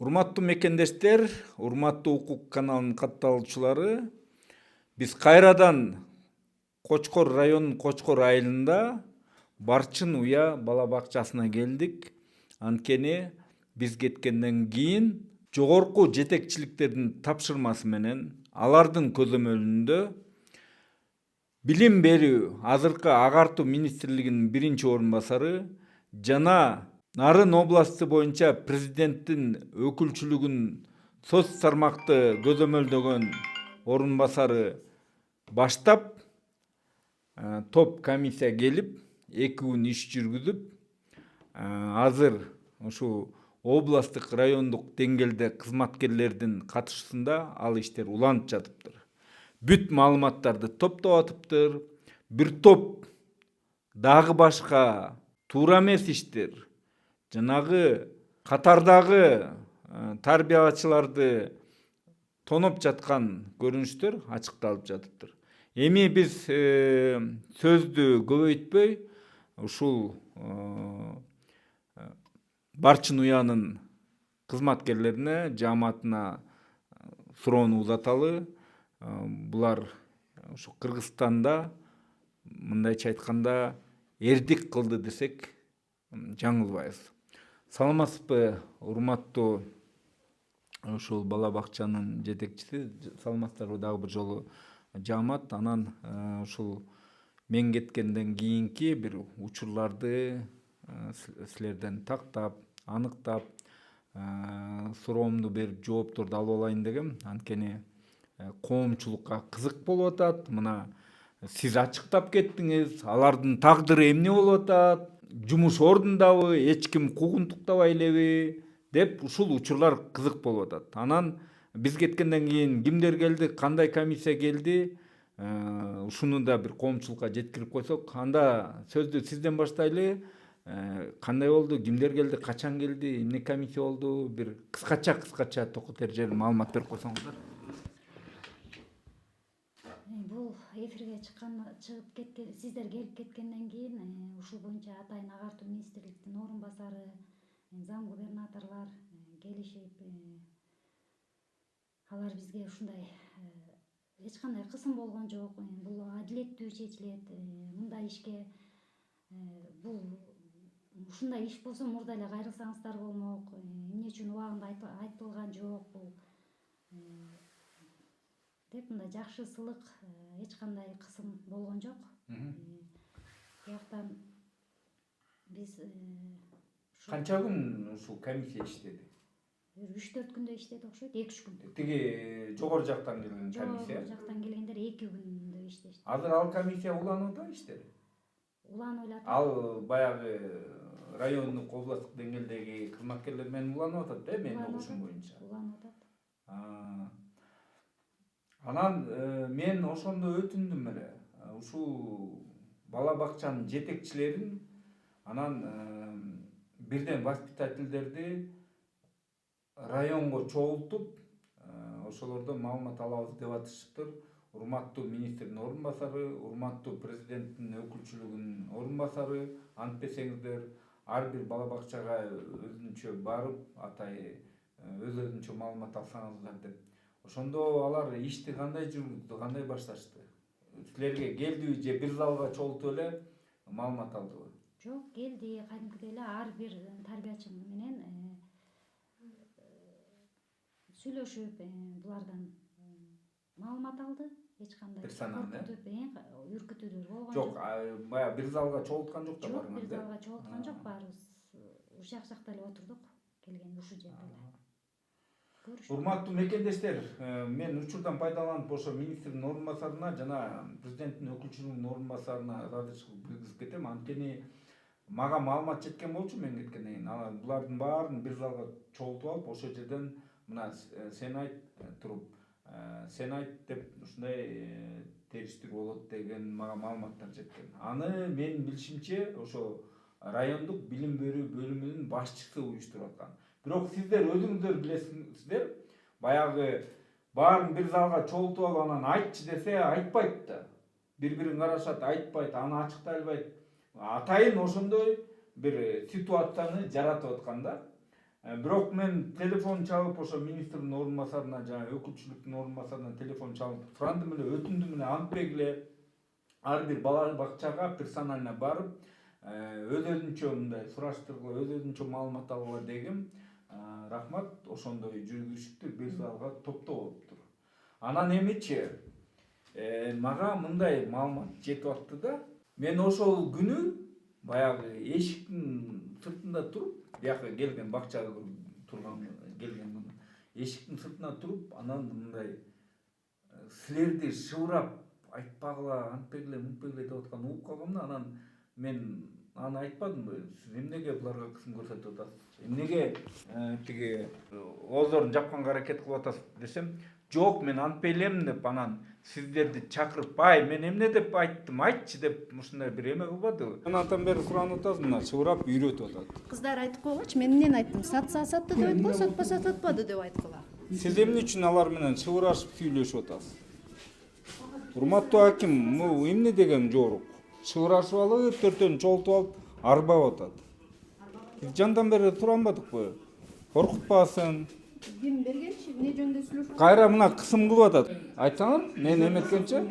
Урматтуу мекендештер, урматтуу укук каналынын катталуучулары, биз кайрадан Кочкор районунун Кочкор айылында Барчын Уя бала бакчасына келдик. Анткени биз кеткенден кийин жогорку жетекчиликтердин тапшырмасы менен алардын көзөмөлүндө билим берүү азыркы агартуу министрлигинин биринчи орун басары жана Нарын областы боюнча президенттин өкүлчүлүгүнүн сөз тармакты көзөмөлдөгөн орун басары баштап топ комиссия келип 2 күн иш жүргүзүп азыр ушул областтык райондук деңгээлде кызматкерлердин катышуусунда ал иштер уланып жатыптыр. Бүт маалыматтарды топтоп атыптыр. Бир топ дагы башка туура эмес иштер жанагы катардагы тарбиячыларды тоноп жаткан көрүнүштөр ачыкталып жатыптыр. Эми биз сөздү көбөйтпөй ушул Барчын Уянын кызматкерлерине, жааматына суроону узаталы. Булар ушу Кыргызстанда мындайча айтканда эрдик кылды десек жаңылбайбыз. Саламатсызбы, урматтуу ушул бала бакчанын жетекчиси, саламатсыздарбы дагы бир жолу жаамат. Анан ушул мен кеткенден кийинки бир учурларды силерден тактап, аныктап, суроомду берип жоопторду алып алайын дегем. Анткени коомчулукка кызык болуп атат. Мына сиз ачыктап кеттиңиз, алардын тагдыры эмне болуп атат, жумуш ордундабы, эч ким куугунтуктабай элеби деп ушул учурлар кызык болуп атат. Анан биз кеткенден кийин кимдер келди, кандай комиссия келди, ушуну да бир коомчулукка жеткирип койсок. Анда сөздү сизден баштайлы. Кандай болду, кимдер келди, качан келди, эмне комиссия болду, бир кыскача токут эрежелер маалымат берип койсоңуздар. Бул эфирге чыгып кеткен, сиздер келип кеткенден кийин ушул боюнча атайын агартуу министрликтин орун басары, зам губернаторлор келишип, алар бизге ушундай эч кандай кысым болгон жок. Бул адилеттүү чечилет. Мындай ишке бул ушундай иш болсо мурда эле кайрылсаңыздар болмок. Эмне үчүн убагында айтылган жок бул деп мындай жакшы сылык, эч кандай кысым болгон жок. Бияктан биз Канча күн ушул комиссия иштеди? 3-4 күндө иштеди окшойт, 2-3 күн. Тиги жогору жактан келген комиссия. Жогору жактан келгендер 2 күндө иштешти. Азыр ал комиссия уланып атабы иштери? Уланып эле атат. Ал баягы райондук, областтык деңгээлдеги кызматкерлер менен уланып атат да, менин угушум боюнча. Уланып атат. Анан мен ошондо өтүндүм эле. Ушул бала бакчанын жетекчилерин анан бирден воспитательдерди районго чогултуп, ошолордон маалымат алабыз деп атышыптыр. Урматтуу министрдин орун басары, урматтуу президенттин өкүлчүлүгүнүн орун басары, антпесеңиздер ар бир бала бакчага өзүнчө барып, өзүнчө маалымат алсаңыздар деп. Ошондо алар ишти кандай жүргүздү, кандай башташты? Силерге келдиби же бир залга чогултуп эле маалымат алдыбы? Жок, келди, кадимкидей эле ар бир тарбиячы менен сүйлөшүп, булардан маалымат алды. Эч кандай үркүтүүлөр болгон жок. Баягы бир залга чогулткан жок да бар. Жок, бир залга чогулткан жок, баарыбыз ушак жакта эле отурдук, келгенде ушул жерде эле. Урматтуу мекендештер, мен учурдан пайдаланып ошо министрдин орун басарына жана президенттин өкүлчүлүгүнүн орун басарына ыраазычылык билдирип кетем. Анткени мага маалымат жеткен болчу мен кеткенден кийин. Булардын баарын бир залга чогултуп алып, ошол жерден мына сен айт туруп, сен айт деп ушундай териштирүү болот деген мага маалыматтар жеткен. Аны мен билишимче ошо райондук билим берүү бөлүмүнүн башчысы уюштуруп аткан. Бирок сиздер өзүңүздөр билесиңиздер, баягы баарын бир залга чогултуп алып анан айтчы десе айтпайт да. Бири-бирин карашат, айтпайт, аны ачыктай албайт. Атайын ошондой бир ситуацияны жаратып аткан да. Бирок мен телефон чалып ошо министрдин орун басарына жана өкүлчүлүктүн орун басарына телефон чалып сурандым эле, өтүндүм эле, антпек эле ар бир бала бакчага персонально барып, өз-өзүнчө мындай сураштыргыла, өз-өзүнчө маалымат алгыла дегим. Рахмат, ошондой жүргүзүштү 5 залга топтоо болуптур. Анан эмичи, мага мындай маалымат жетип атты да. Мен ошол күнү баягы эшиктин сыртында туруп, бияка келген бакчага турган келген күнү эшиктин сыртына туруп, анан мындай силерди шыбырап айтпагыла, антпегиле, мынтпегиле деп атканын угуп калгам да. Анан мен аны айтпадымбы, сиз эмнеге буларга кысым көрсөтүп атасыз, эмнеге тиги оозорун жапканга аракет кылып атасыз десем, жок мен антпей элем деп, анан сиздерди чакырып, ай мен эмне деп айттым, айтчы деп ушундай бир эме кылбадыбы. Анатан бери суранып атасыз, мына шыбырап үйрөтүп атат. Кыздар айтып койгочу, мен эмнени айттым? Сатса сатты деп айткыла, сатпаса сатпады деп айткыла. Сиз эмне үчүн алар менен шыбырашып сүйлөшүп атасыз? Урматтуу аким, бул эмне деген жорук? Шыбырашып алып, төртөн чогултуп алып, арбап атат. Биз жандан бери туранбадыкпы? Коркутпасын. Ким бергенчи, эмне жөнүндө сүйлөшүп? Кайра мына кысым кылып атат. Айтсаңыз, мен эметкенче.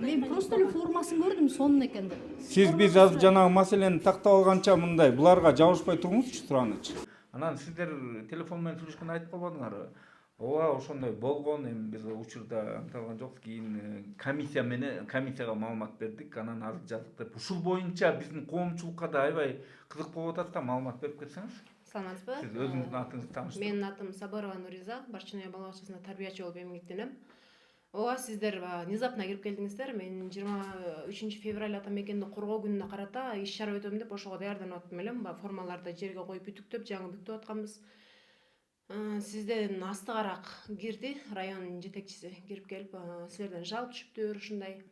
Мен просто эле формасын көрдүм, сонун экен деп. Сиз биз азыр жанагы маселени тактап алганча мындай буларга жабышпай туруңузчу, суранычы. Анан сиздер телефон менен сүйлөшкөндө айтып калбадыңарбы? Ооба, ошондой болгон, эми биз учурда анталган жокпуз. Кийин комиссияга маалымат бердик, анан арыз жаздык деп. Ушул боюнча биздин коомчулукка да аябай кызык болуп атат да, маалымат берип кетсеңиз. Саламатсызбы? Сиз өзүңүздүн атыңызды тааныштырып. Менин атым Сабырова Нуриза, Барчыноя бала бакчасында тарбиячы болуп эмгектенем. Ооба, сиздер внезапно кирип келдиңиздер. Мен 23 февраль ата мекенди коргоо күнүнө карата иш чара өтөм деп ошого даярданып аттым элем. Формаларды жерге коюп бүтүктөп, жаңы бүктөп атканбыз. Сизден астыгараак кирди, район жетекчиси кирип келип, силерден жалоб түшүптүр, ушундай.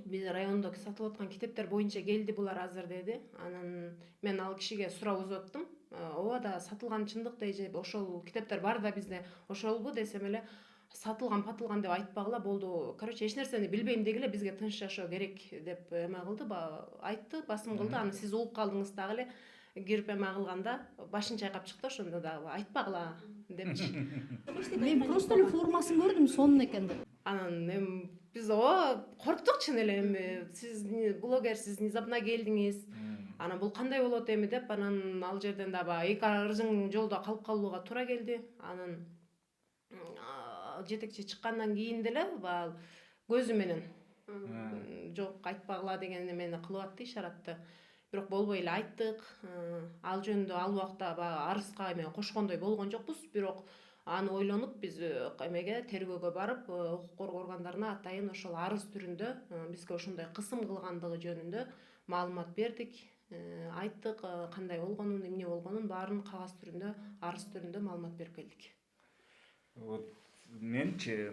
Биз райондо сатылып аткан китептер боюнча келди булар азыр деди. Анан мен ал кишиге суроо өзүп аттым. Ооба да сатылган чындыкты же ошол китептер бар да бизде, ошолбу десем эле, сатылган патылган деп айтпагыла болду. Короче, эч нерсени билбейм дегиле, бизге тынч жашоо керек деп эме кылды, айтты, басым кылды. Аны сиз угуп калдыңыз дагы эле. Кирип эме кылганда башын чайкап чыкты, ошондо дагы айтпагыла депчи. Мен просто эле формасын көрдүм, сонун экен деп. Анан эми биз корктук чын эле, эми сиз блогерсиз, внезапно келдиңиз. Анан бул кандай болот эми деп, анан ал жерден да эки арызың жолдо калып калууга туура келди. Анан жетекчи чыккандан кийин деле көзү менен жок айтпагыла деген эмени кылып атты, ишаратты. Бирок болбой эле айттык. Ал жөнүндө ал убакта арызга эме кошкондой болгон жокпуз, бирок аны ойлонуп биз эмеге тергөөгө барып, укук коргоо органдарына атайын ошол арыз түрүндө бизге ошондой кысым кылгандыгы жөнүндө маалымат бердик. Айттык кандай болгонун, эмне болгонун баарын кагаз түрүндө, арыз түрүндө маалымат берип келдик. Вот менчи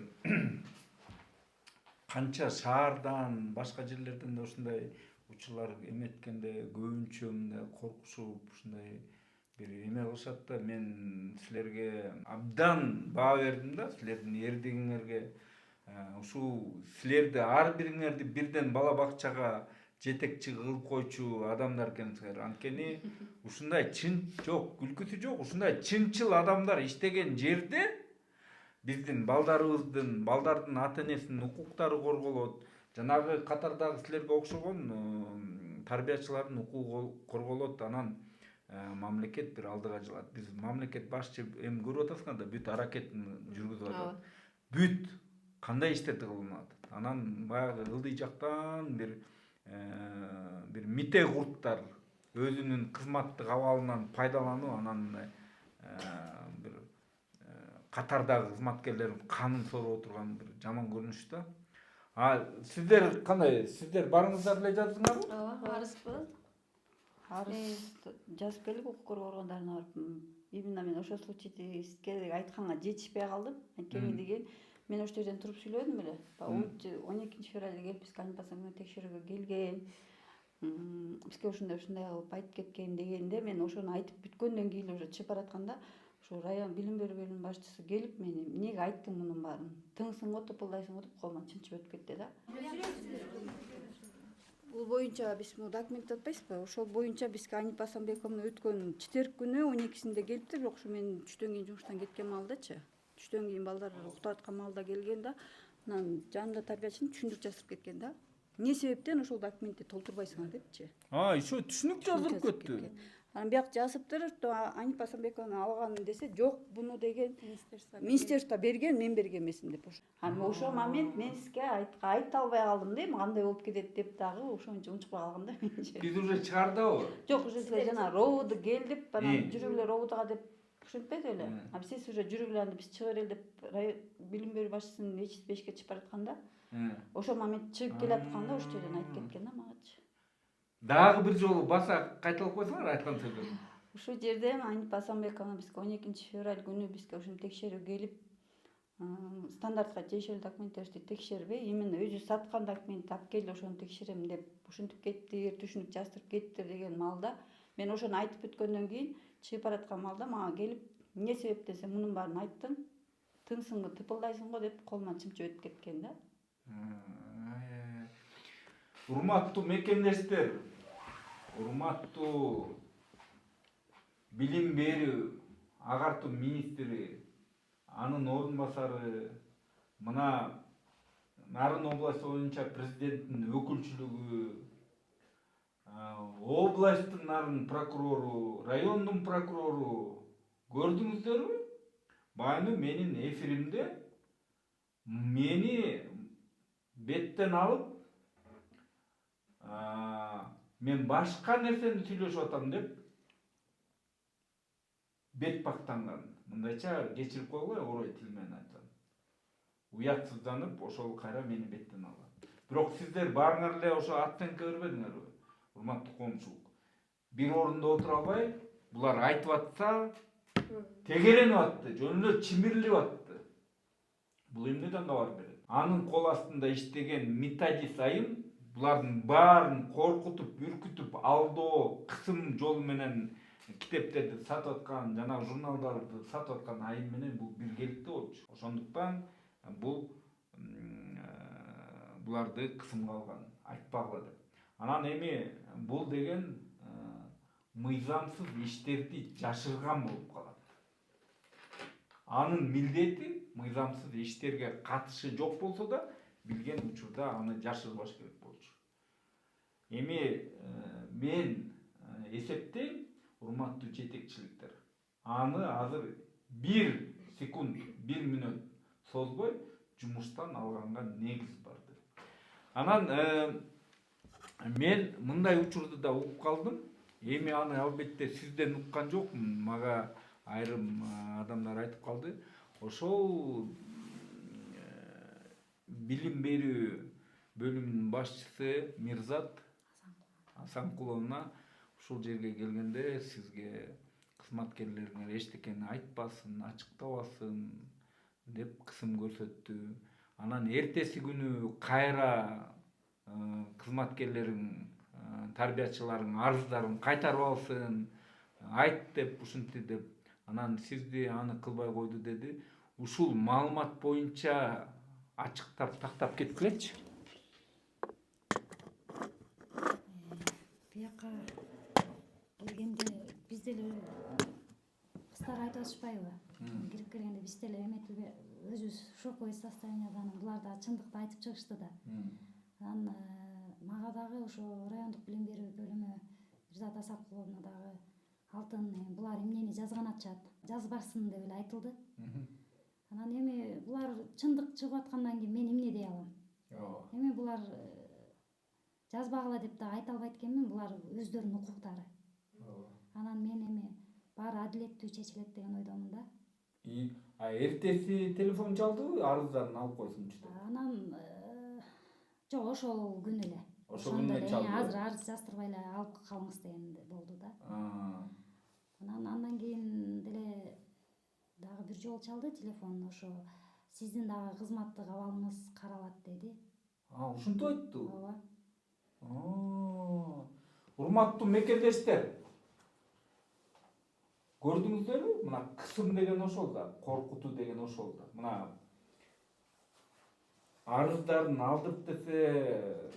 канча шаардан, башка жерлерден да ушундай учурлар эметкенде көбүнчө мындай коркушуп, ушундай бир эме кылышат да. Мен силерге абдан баа бердим да, силердин эрдигиңерге. Ушул силерди ар бириңерди бирден бала бакчага жетекчи кылып койчу адамдар экенсиңер. Анткени ушундай жок, күлкүсү жок, ушундай чынчыл адамдар иштеген жерде биздин балдардын ата-энесинин укуктары корголот. Жанагы катардагы силерге окшогон тарбиячылардын укугу корголот. Анан мамлекет бир алдыга жылат. Биз мамлекет башчы эми көрүп атасыңар да, бүт аракетин жүргүзүп атат. Бүт кандай иштерди кылынып атат. Анан баягы ылдый жактан бир мите курттар өзүнүн кызматтык абалынан пайдаланып, анан бир катардагы кызматкерлердин канын сороо турган бир жаман көрүнүш да. Сиздер кандай? Сиздер барыңыздар эле жаздыңарбы? Ооба, арызбы? Арыз жазып келип укук коргоо органдарына барып, именно мен ошол случайды айтканга жетишпей калдым. Анткени деген мен ошол жерден туруп сүйлөдүм эле. 12 февралда келип биз каныбасаңы текшерүүгө келген. Бизге ушундай кылып айтып кеткен дегенде, мен ошону айтып бүткөндөн кийин уже чыгып баратканда, ошо район билим берүү бөлүмүнүн башчысы келип, мени эмнеге айттың мунун баарын? Тыңсың го, тополдойсуң го деп колуман чымчып өтүп кетти да. Бул боюнча биз бул документ атпайсызбы? Ошол боюнча бизге Анипа Асанбековна өткөн четверг күнү 12-синде келиптир, бирок ушу мен түштөн кийин жумуштан кеткен маалдачы. Түштөн кийин балдар уктап аткан маалда келген да, анан жанымда тарбиячы түшүндүрүп жаздырып кеткен да. Эмне себептен ошол документти толтурбайсыңар депчи. еще түшүнүк жаздырып кетти. Анан бияк жазыптыр, Анипа Асанбековна алган десе, жок, буну деген министерство берген, мен берген эмесмин деп. Анан ошол момент мен сизге айта албай калдым да, эми кандай болуп кетет деп дагы ошончо унчукпай калгам да менчи. Биз уже чыгардыбы? Жок, уже силер жана ровд кел деп, анан жүрүгүлөр ровдга деп ушинтпеди беле. А сиз уже жүрүгүлөр биз чыга берели деп билим берүү башчысынын ичип чыгып баратканда, ошол момент чыгып келатканда ошол жерден айтып кеткен да магачы. Дагы бир жолу баса кайталап койсоңор айткан сөздөр. Ушул жерде Анипа Асанбековна бизге 12 февраль күнү бизге ушуну текшерүү келип, стандартка тиешелүү документтерди текшербей, именно өзү саткан документти алып кел, ошону текшерем деп ушинтип кетти, түшүнүк жаздырып кетти деген маалда, мен ошону айтып бүткөндөн кийин чыгып бараткан маалда мага келип, эмне себептен сен мунун баарын айттың, тыңсыңбы, тыпылдайсың го деп колуман чымчы өтүп кеткен да. Урматтуу мекемдештер, урматтуу билим берүү агартуу министри, анын орун басары, мына Нарын областы боюнча президенттин өкүлчүлүгү, областтын нарын прокурору, райондун прокурору көрдүңүздөрбү? Байыны менин эфиримде мени беттен алып, мен башка нерсени сүйлөшүп атам деп бет бактанган. Мындайча кечирип койгула, орой тил менен айтсам. Уятсызданып, ошол кайра мени беттен алат. Бирок сиздер баарыңар эле ошо оценка бербедиңерби? Урматтуу коомчулук. Бир орунда отура албай, булар айтып атса, тегеренип атты, жөн эле чимирлип атты. Бул эмнеден кабар берет? Анын кол астында иштеген Митади Сайын булардын баарын коркутуп, үркүтүп, алдоо, кысым жол менен китептерди сатып аткан, жана журналдарды сатып аткан айым менен бул биргеликте болчу. Ошондуктан бул буларды кысымга алган, айтпагыла деп. Анан эми бул деген мыйзамсыз иштерди жашырган болуп калат. Анын милдети мыйзамсыз иштерге катышы жок болсо да, билген учурда аны жашырбаш керек болчу. Эми мен эсептейм, урматтуу жетекчиликтер, аны азыр 1 секунд, 1 мүнөт созбой жумуштан алганга негиз бар деп. Анан мен мындай учурду да угуп калдым. Эми аны албетте сизден уккан жокмун. Мага айрым адамдар айтып калды. Ошол билим берүү бөлүмүнүн башчысы Мирзат Асанкуловна ушул жерге келгенде сизге кызматкерлериңер эчтекени айтпасын, ачыктабасын деп кысым көрсөттү. Анан эртеси күнү кайра кызматкерлериң, тарбиячыларың арыздарын кайтарып алсын, айт деп, ушинти деп. Анан сизди аны кылбай койду деди. Ушул маалымат боюнча ачыктап тактап кеткилечи. Бияка келгенде биз деле кыздар айтып атышпайбы? Кирип келгенде биз деле эметилбей өзүбүз шоковый состояниядан булар да чындыкты айтып чыгышты да. Анан мага дагы ошо райондук билим берүү бөлүмү Мирзат Асанкуловна дагы алтын булар эмнени жазган атышат, жазбасын деп эле айтылды. Анан эми булар чындык чыгып аткандан кийин мен эмне дей алам? Эми булар жазбагыла деп да айта албайт экенмин, булар өздөрүнүн укуктары. Анан мен эми баары адилеттүү чечилет деген ойдомун да. Эртеси телефон чалдыбы, арыздарын алып койсунчу деп. Анан жок, ошол күнү эле. Ошол күнү эле чалды. Азыр арыз жаздырбай эле алып калыңыз деген болду да. Анан андан кийин деле дагы бир жолу чалды телефон, ошо сиздин дагы кызматтык абалыңыз каралат деди. Ушинтип айтты. Ооба. Урматтуу мекемдештер, көрдүңүздөрбү? Мына кысым деген ошол да, коркутуу деген ошол да. Мына арыздарын алдырып десе,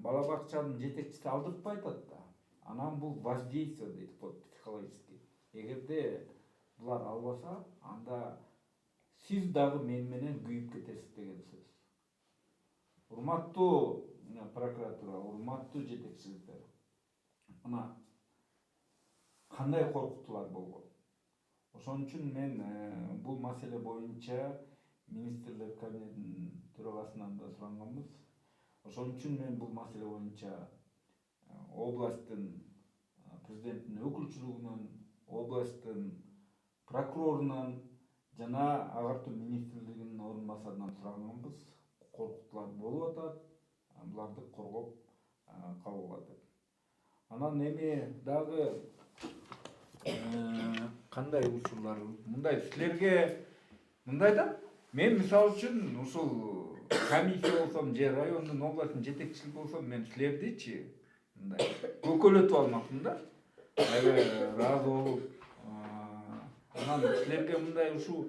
бала бакчанын жетекчиси алдыртпай атат да. Анан бул воздействие дейт психологически. Эгерде булар албаса, анда сиз дагы мен менен күйүп кетесиз деген сөз. Урматтуу прокуратура, урматтуу жетекчиликтер. Мына кандай коркутуулар болгон. Ошон үчүн мен бул маселе боюнча министрлер кабинетинин төрагасынан да суранганбыз. Ошон үчүн мен бул маселе боюнча областтын президенттин өкүлчүлүгүнөн, областтын прокурорунан жана агартуу министрлигинин орун басарынан сураганбыз. Коркутуулар болуп атат, буларды коргоп калгыла деп. Анан эми дагы кандай учурлар мындай силерге мындай да, мен мисалы үчүн ушул комиссия болсом же райондун областтын жетекчилиги болсом, мен силердичи мындай көкөлөтүп алмакмын да. Ыраазы болуп, анан силерге мындай ушу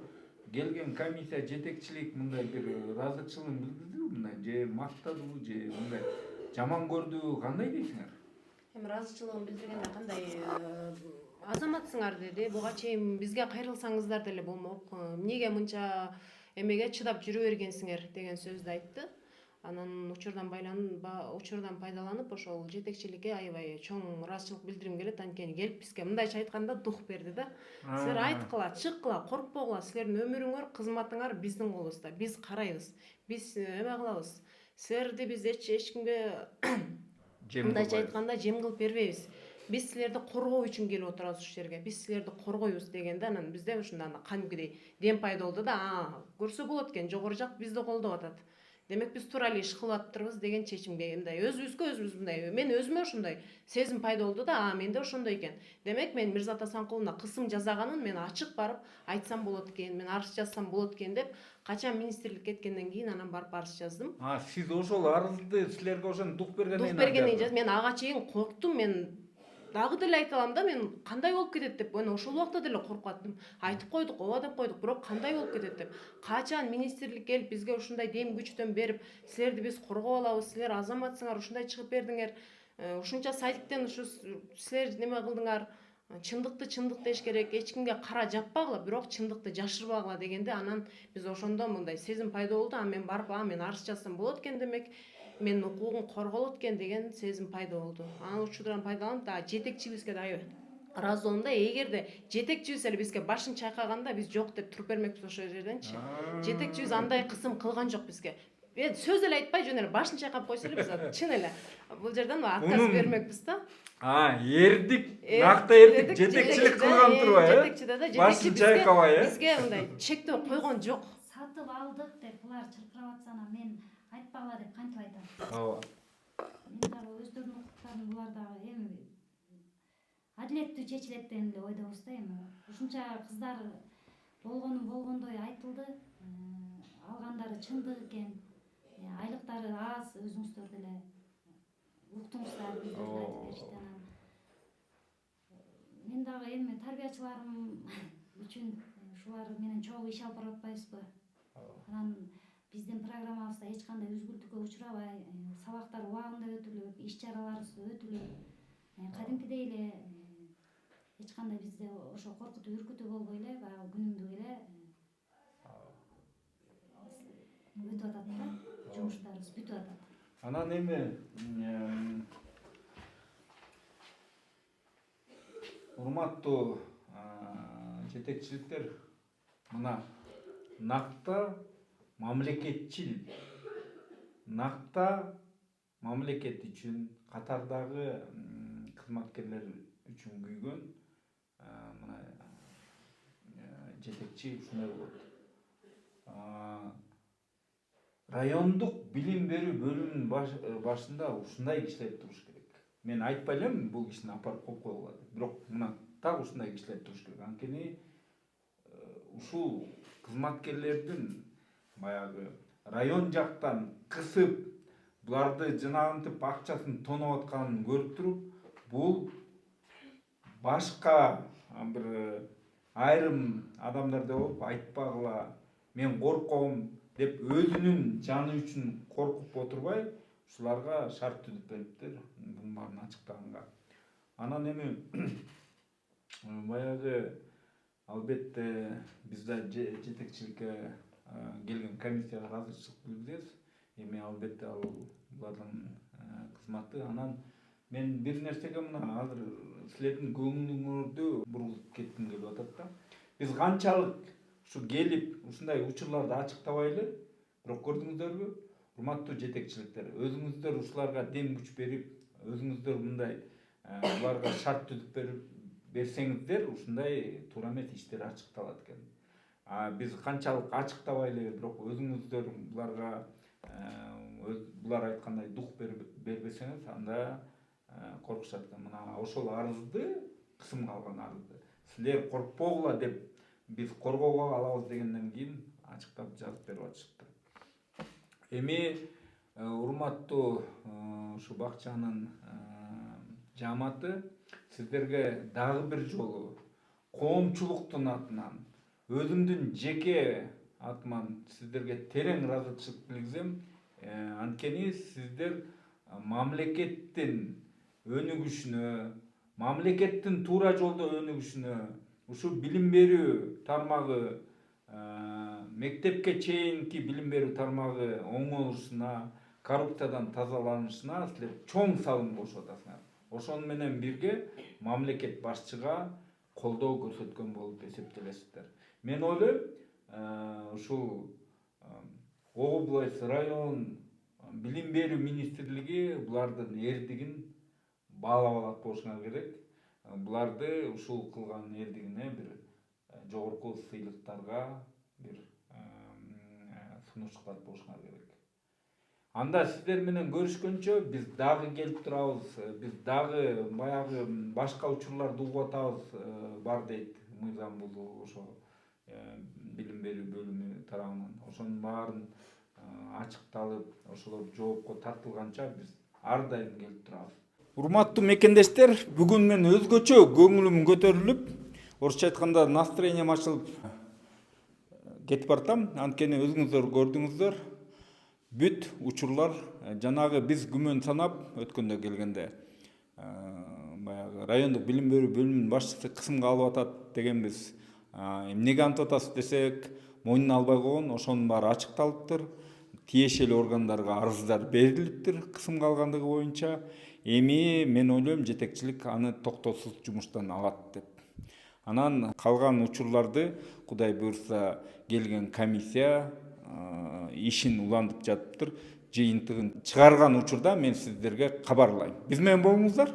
келген комиссия жетекчилик мындай бир ыраазычылыгын билдирдиби, мындай же мактадыбы, же мындай жаман көрдүбү, кандай дейсиңер? Эми ыраазычылыгын билдиргенде кандай азаматсыңар деди. Буга чейин бизге кайрылсаңыздар деле болмок. Эмнеге мынча эмеге чыдап жүрө бергенсиңер деген сөздү айтты. Анан учурдан пайдаланып ошол жетекчиликке аябай чоң ыраазычылык билдиргим келет. Анткени келип бизге мындайча айтканда дух берди да. Силер айткыла, чыккыла, коркпогула, силердин өмүрүңөр, кызматыңар биздин колубузда. Биз карайбыз. Биз эме кылабыз. Силерди биз эч кимге мындайча айтканда жем кылып бербейбиз. Биз силерди коргоо үчүн келип отурабыз ушул жерге. Биз силерди коргойбуз дегенде анан бизде ушундай кадимкидей дем пайда болду да. Көрсө болот экен, жогору жак бизди колдоп атат. Демек биз туура эле иш кылып атырбыз деген чечимге мындай өзүбүзгө өзүбүз мындай мен өзүмө ошондой сезим пайда болду да. Менде ошондой экен. Демек мен Мирзат Асанкуловна кысым жасаганын мен ачык барып айтсам болот экен, мен арыз жазсам болот экен деп качан министрлик кеткенден кийин анан барып арыз жаздым. Сиз ошол арызды силерге ошону дух бергенден Жаздым. Мен ага чейин корктум, мен дагы деле айта алам да, мен кандай болуп кетет деп. Мен ошол убакта деле коркуп аттым. Айтып койдук, ооба деп койдук, бирок кандай болуп кетет деп. Качан министрлик келип бизге ушундай дем күчтөн берип, силерди биз коргоп алабыз, силер азаматсыңар, ушундай чыгып бердиңер, ушунча сайтиктен ушу силер неме кылдыңар, чындыкты чындык деш керек, эч кимге кара жаппагыла, бирок чындыкты жашырбагыла дегенде анан биз ошондо мындай сезим пайда болду. Мен барып, мен арыз жазсам болот экен, демек менин укугум корголот экен деген сезим пайда болду. Анан учурдан пайдаланып да жетекчибизге да ыраазы болдум да. Эгерде жетекчибиз эле бизге башын чайкаганда биз жок деп туруп бермекпиз ошол жерденчи. Жетекчибиз андай кысым кылган жок бизге. Сөз эле айтпай жөн эле башын чайкап койсо эле биз чын эле бул жерден отказ бермекпиз да. Эрдик, накта эрдик жетекчилик кылган турбай, жетекчиде да башын чайкабай, бизге мындай чектөө койгон жок. Сатып алдык деп булар чыркырап атсана мен айтпагыла деп кантип айтам. Ооба. Мен дагы өздөрүнүн укуктарын булар дагы эми адилеттүү чечилет деген эле ойдобуз да. Эми ушунча кыздар болгондой айтылды. Алгандары чындык экен. Айлыктары аз, өзүңүздөр деле уктуңуздар, биздерге айтып беришти. Анан мен дагы эми тарбиячыларым үчүн ушулар менен чогуу иш алып барып атпайбызбы? Анан биздин программабызда эч кандай үзгүлтүккө учурабай, сабактар убагында өтүлүп, иш чараларыбыз өтүлүп, кадимкидей эле эч кандай бизде ошо коркутуу, үркүтүү болбой эле баягы күнүмдүк эле өтүп атат да. Жумуштарыбыз бүтүп атат. Анан эми урматтуу жетекчиликтер, мына накта мамлекетчил, накта мамлекет үчүн, катардагы кызматкерлер үчүн күйгөн мына жетекчи ушундай болот. Райондук билим берүү бөлүмүнүн башында ушундай кишилер туруш керек. Мен айтпай элем бул кишини апарып коюп койгула деп. Бирок мына так ушундай кишилер туруш керек. Анткени ушул кызматкерлердин баягы район жактан кысып, буларды жанагынтип акчасын тоноп атканын көрүп туруп, бул башка бир айрым адамдар да болуп айтпагыла, мен корком деп өзүнүн жаны үчүн коркуп отурбай, ушуларга шарт түзүп бериптир бунун баарын ачыктаганга. Анан эми баягы албетте биз да жетекчиликке келген комиссияга ыраазычылык билдиребиз. Эми албетте ал булардын кызматы. Анан мен бир нерсеге мына азыр силердин көңүлүңөрдү бургузуп кетким келип атат да. Биз канчалык ушу келип ушундай учурларды ачыктабайлы, бирок көрдүңүздөрбү, урматтуу жетекчиликтер, өзүңүздөр ушуларга дем күч берип, өзүңүздөр мындай буларга шарт түзүп берсеңиздер, ушундай туура эмес иштер ачыкталат экен. Биз канчалык ачыктабайлы, бирок өзүңүздөр буларга булар айткандай дух бербесеңиз, анда коркушат экен. Мына ошол арызды, кысымга алган арызды силер коркпогула деп биз коргоого алабыз дегенден кийин ачыктап жазып берип атышыптыр. Эми урматтуу ушу бакчанын жааматы, сиздерге дагы бир жолу коомчулуктун атынан, өзүмдүн жеке атыман сиздерге терең ыраазычылык билгизем. Анткени сиздер мамлекеттин өнүгүшүнө, мамлекеттин туура жолдо өнүгүшүнө, ушу билим берүү тармагы, мектепке чейинки билим берүү тармагы оңолушуна, коррупциядан тазаланышына силер чоң салым кошуп атасыңар. Ошону менен бирге мамлекет башчыга колдоо көрсөткөн болуп эсептелесиздер. Мен ойлойм, ушул область, район билим берүү министрлиги булардын эрдигин баалап алат болушуңар керек. Буларды ушул кылган эрдигине бир жогорку сыйлыктарга бир сунуш кылат болушуңар керек. Анда сиздер менен көрүшкөнчө биз дагы келип турабыз, биз дагы баягы башка учурларды угуп атабыз бар дейт мыйзам бузуу ошо билим берүү бөлүмү тарабынан. Ошонун баарын ачыкталып, ошолор жоопко тартылганча биз ар дайым келип турабыз. Урматтуу мекендештер, бүгүн мен өзгөчө көңүлүм көтөрүлүп, орусча айтканда настроением ачылып кетип бартам. Анткени өзүңүздөр көрдүңүздөр, бүт учурлар жанагы биз күмөн санап өткөндө келгенде баягы райондук билим берүү бөлүмүнүн башчысы кысымга алып атат дегенбиз. Эмнеге антип атасыз десек, мойнуна албай койгон, ошонун баары ачыкталыптыр. Тиешелүү органдарга арыздар берилиптир кысымга алгандыгы боюнча. Эми мен ойлойм жетекчилик аны токтоосуз жумуштан алат деп. Анан калган учурларды Кудай буйрса келген комиссия ишин улантып жатыптыр. Жыйынтыгын чыгарган учурда мен сиздерге кабарлайм. Биз менен болуңуздар.